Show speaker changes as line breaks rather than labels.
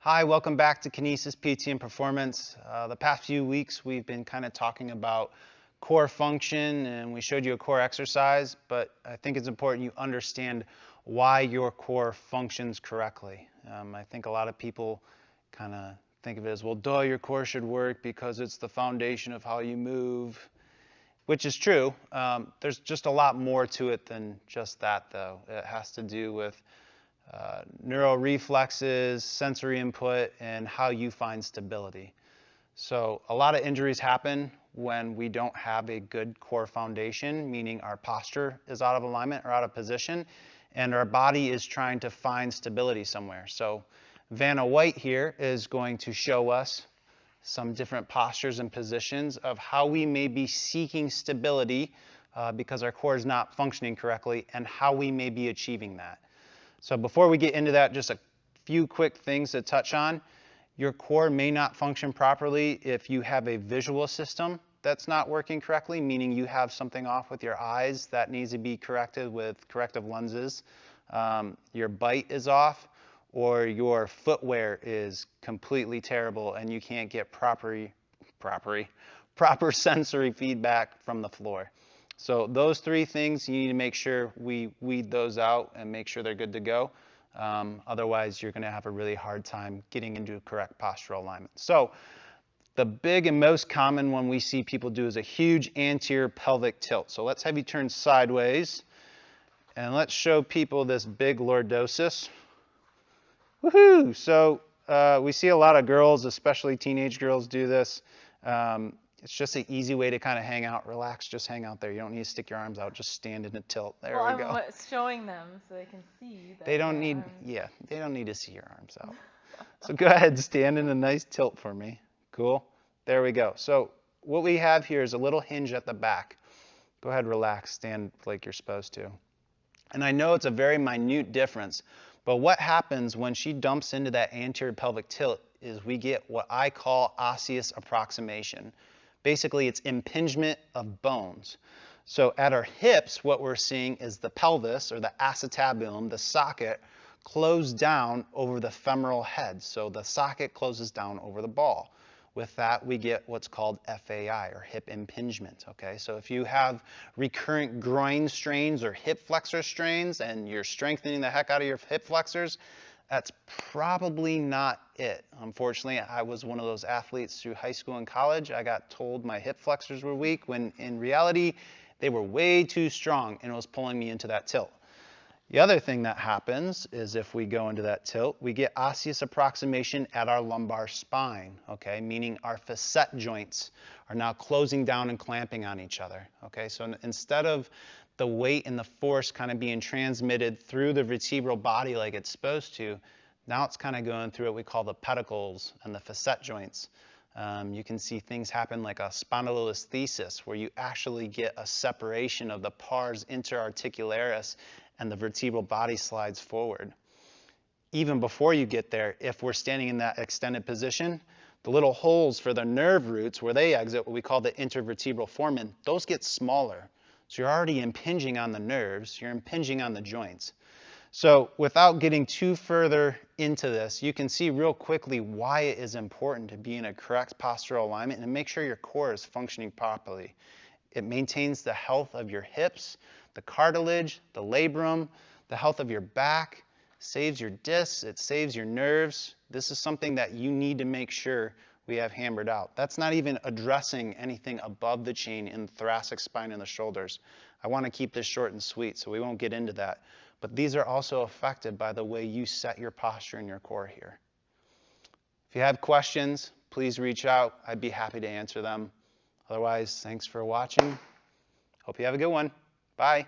Hi, welcome back to Kinesis PT and Performance. The past few weeks we've been kind of talking about core function and we showed you a core exercise, but I think it's important you understand why your core functions correctly. I think a lot of people kind of think of it as, well, duh, your core should work because it's the foundation of how you move, which is true. There's just a lot more to it than just that, though. It has to do with neural reflexes, sensory input, and how you find stability. So a lot of injuries happen when we don't have a good core foundation, meaning our posture is out of alignment or out of position, and our body is trying to find stability somewhere. So Vanna White here is going to show us some different postures and positions of how we may be seeking stability because our core is not functioning correctly, and how we may be achieving that. So before we get into that, just a few quick things to touch on. Your core may not function properly if you have a visual system that's not working correctly, meaning you have something off with your eyes that needs to be corrected with corrective lenses. Your bite is off, or your footwear is completely terrible and you can't get proper sensory feedback from the floor. So those three things, you need to make sure we weed those out and make sure they're good to go. Otherwise, you're going to have a really hard time getting into correct postural alignment. So the big and most common one we see people do is a huge anterior pelvic tilt. So let's have you turn sideways, and let's show people this big lordosis. Woohoo! So we see a lot of girls, especially teenage girls, do this. It's just an easy way to kind of hang out, relax, just hang out there. You don't need to stick your arms out, just stand in a tilt. There we go.
I'm showing them so they can see.
They don't need, they don't need to see your arms out. So go ahead, stand in a nice tilt for me. Cool. There we go. So what we have here is a little hinge at the back. Go ahead, relax, stand like you're supposed to. And I know it's a very minute difference, but what happens when she dumps into that anterior pelvic tilt is we get what I call osseous approximation. Basically, it's impingement of bones. So at our hips, what we're seeing is the pelvis, or the acetabulum, the socket, close down over the femoral head. So the socket closes down over the ball. With that, we get what's called FAI, or hip impingement. Okay, so if you have recurrent groin strains or hip flexor strains and you're strengthening the heck out of your hip flexors, that's probably not it. Unfortunately, I was one of those athletes through high school and college. I got told my hip flexors were weak when in reality they were way too strong and it was pulling me into that tilt. The other thing that happens is if we go into that tilt, we get osseous approximation at our lumbar spine, okay, meaning our facet joints are now closing down and clamping on each other, okay? So instead of the weight and the force kind of being transmitted through the vertebral body like it's supposed to, now it's kind of going through what we call the pedicles and the facet joints. You can see things happen like a spondylolisthesis, where you actually get a separation of the pars interarticularis and the vertebral body slides forward. Even before you get there, if we're standing in that extended position, the little holes for the nerve roots where they exit, what we call the intervertebral foramen, those get smaller. So you're already impinging on the nerves, you're impinging on the joints. So without getting too further into this, you can see real quickly why it is important to be in a correct postural alignment and make sure your core is functioning properly. It maintains the health of your hips, the cartilage, the labrum, the health of your back, saves your discs, it saves your nerves. This is something that you need to make sure we have hammered out. That's not even addressing anything above the chain in the thoracic spine and the shoulders. I want to keep this short and sweet, so we won't get into that. But these are also affected by the way you set your posture and your core here. If you have questions, please reach out. I'd be happy to answer them. Otherwise, thanks for watching. Hope you have a good one. Bye.